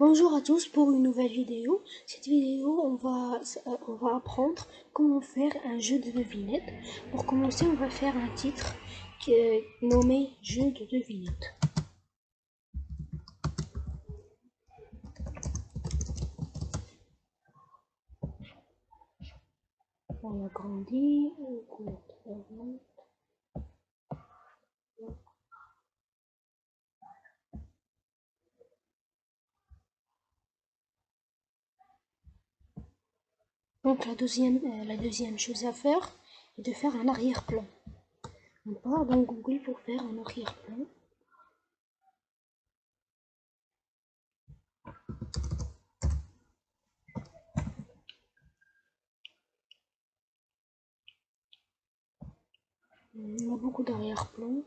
Bonjour à tous pour une nouvelle vidéo. Cette vidéo, on va apprendre comment faire un jeu de devinettes. Pour commencer, on va faire un titre qui est nommé jeu de devinettes. On agrandit. Donc la deuxième chose à faire est de faire un arrière-plan. On part dans Google pour faire un arrière-plan. Il y a beaucoup d'arrière-plans.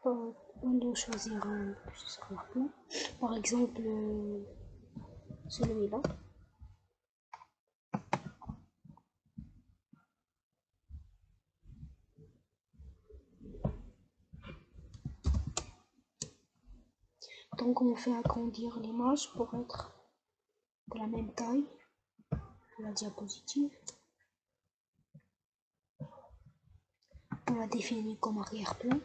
On doit choisir un arrière-plan. Par exemple, celui-là. Donc on fait agrandir l'image pour être de la même taille que la diapositive. On la définit comme arrière-plan.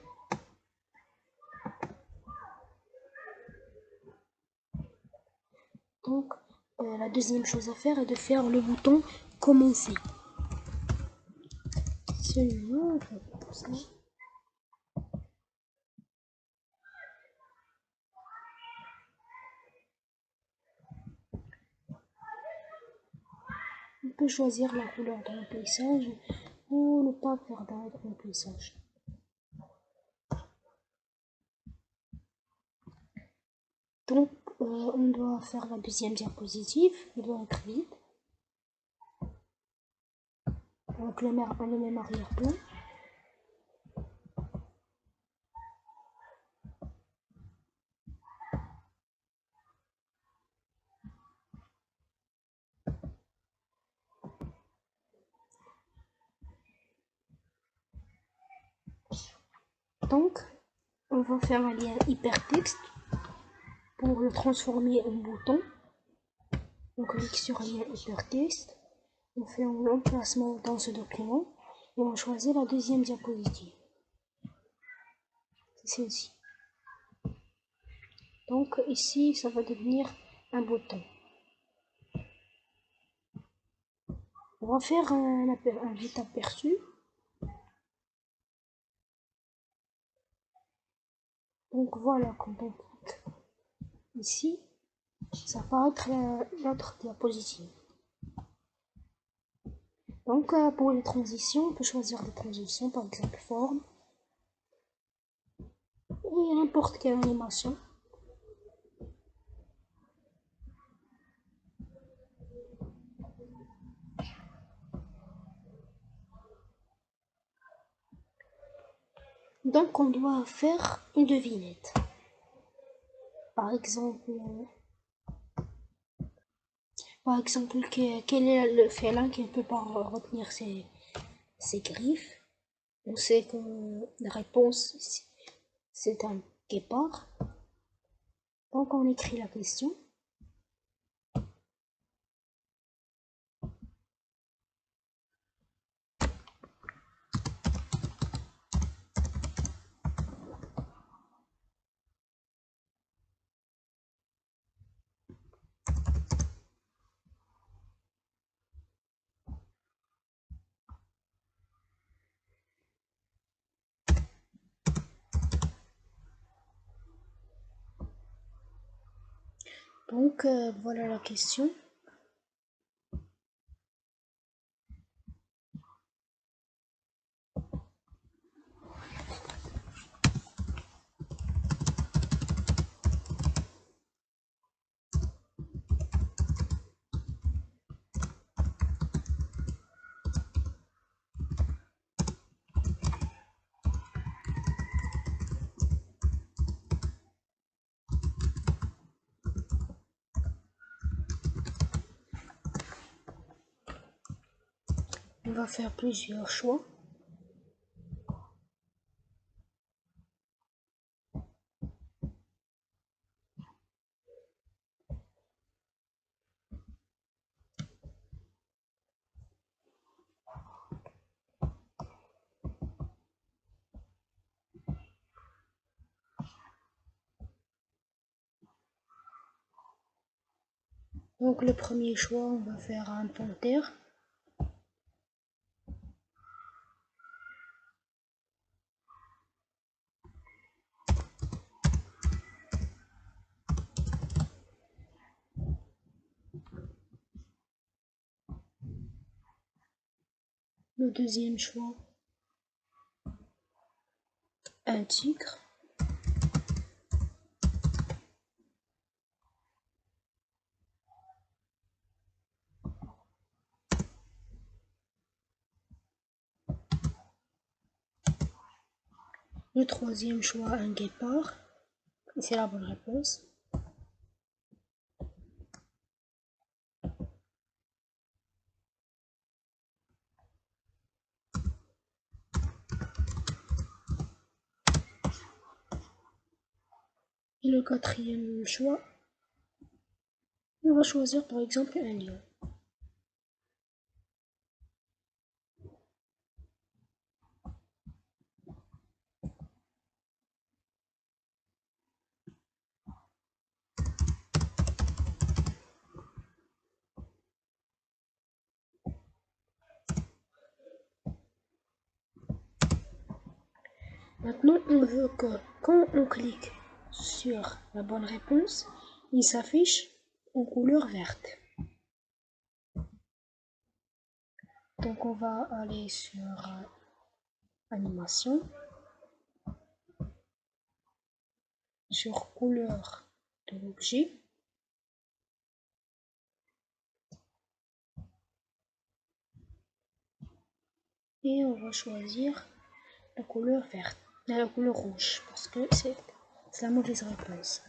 Donc la deuxième chose à faire est de faire le bouton commencer. Celui-là, on fait comme ça. On peut choisir la couleur de remplissage ou ne pas faire de remplissage. Donc on doit faire la deuxième diapositive, il doit être vide. Donc le même arrière-plan. Donc on va faire un lien hypertexte pour le transformer en bouton. On clique sur lien hypertexte, on fait un emplacement dans ce document et on choisit la deuxième diapositive. C'est celle-ci. Donc ici, ça va devenir un bouton. On va faire un vite aperçu. Donc voilà, quand on clique ici, ça va être notre diapositive. Donc pour les transitions, on peut choisir des transitions, par exemple forme et n'importe quelle animation. Donc on doit faire une devinette. Par exemple, quel est le félin qui ne peut pas retenir ses griffes? On sait que la réponse, c'est un guépard. Donc on écrit la question. Donc voilà la question. On va faire plusieurs choix. Donc le premier choix, on va faire un panthère. Le deuxième choix, un tigre. Le troisième choix, un guépard. C'est la bonne réponse. Et le quatrième choix, on va choisir par exemple un lion. Maintenant, on veut que quand on clique sur la bonne réponse, il s'affiche en couleur verte. Donc on va aller sur animation, sur couleur de l'objet. Et on va choisir la couleur verte, la couleur rouge, parce que c'est la mauvaise réponse.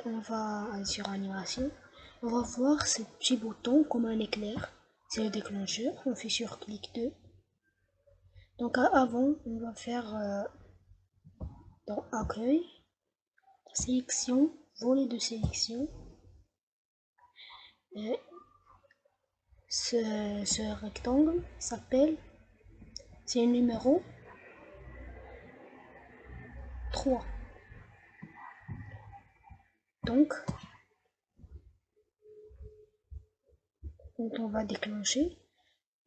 On va aller sur animation. On va voir ce petit bouton comme un éclair. C'est le déclencheur. On fait sur clic 2. Donc avant, on va faire dans accueil, sélection, volet de sélection. Et ce rectangle s'appelle, c'est le numéro 3. Donc, quand on va déclencher,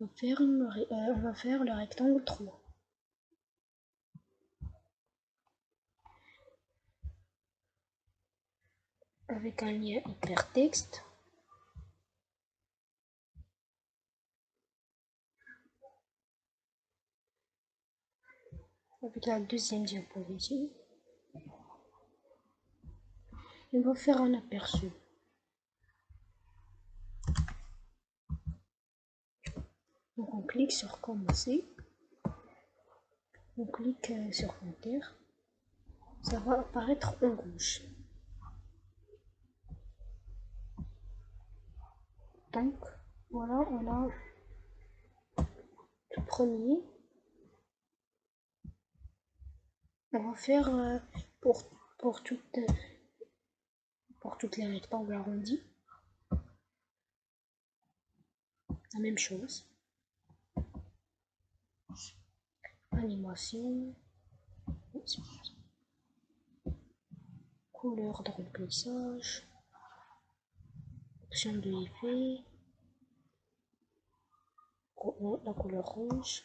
on va faire le rectangle 3. Avec un lien hypertexte. Avec la deuxième diapositive. On va faire un aperçu. Donc on clique sur commencer. On clique sur enter. Ça va apparaître en rouge. Donc voilà, on a le premier. On va faire pour toutes les rectangles arrondis la même chose. Animation, couleur de remplissage, option de effet, la couleur rouge,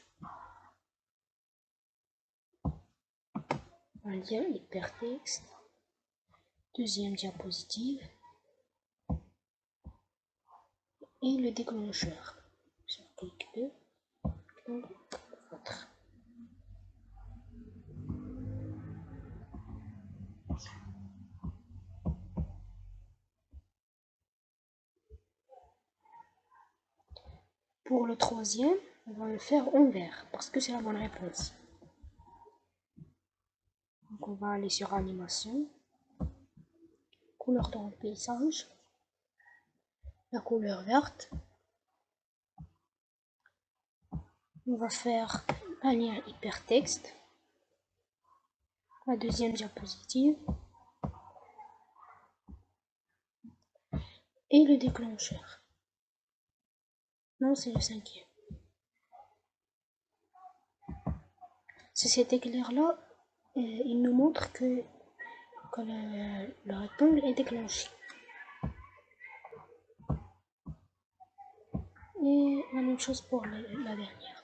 un lien hypertexte, deuxième diapositive et le déclencheur. Sur clic 2, votre. Pour le troisième, on va le faire en vert parce que c'est la bonne réponse. Donc on va aller sur animation, couleur de remplissage, la couleur verte. On va faire un lien hypertexte, la deuxième diapositive et le déclencheur. Non, c'est le cinquième. C'est cet éclair-là, il nous montre que le rectangle est déclenché. Et la même chose pour la dernière.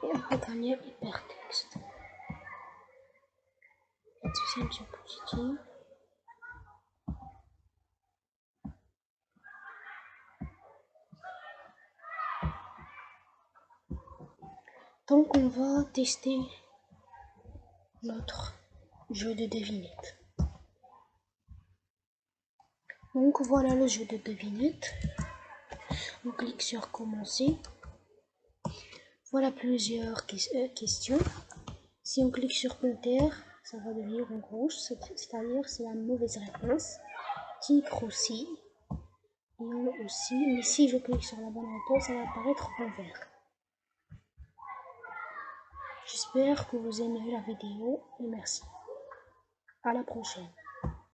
Et avec un lien hypertexte. La deuxième diapositive. Donc on va tester notre jeu de devinette. Donc voilà le jeu de devinette. On clique sur commencer. Voilà plusieurs questions. Si on clique sur compteur, ça va devenir en rouge, c'est-à-dire c'est la mauvaise réponse. Tigre aussi. Lion aussi. Mais si je clique sur la bonne réponse, ça va apparaître en vert. J'espère que vous aimez la vidéo et merci. À la prochaine.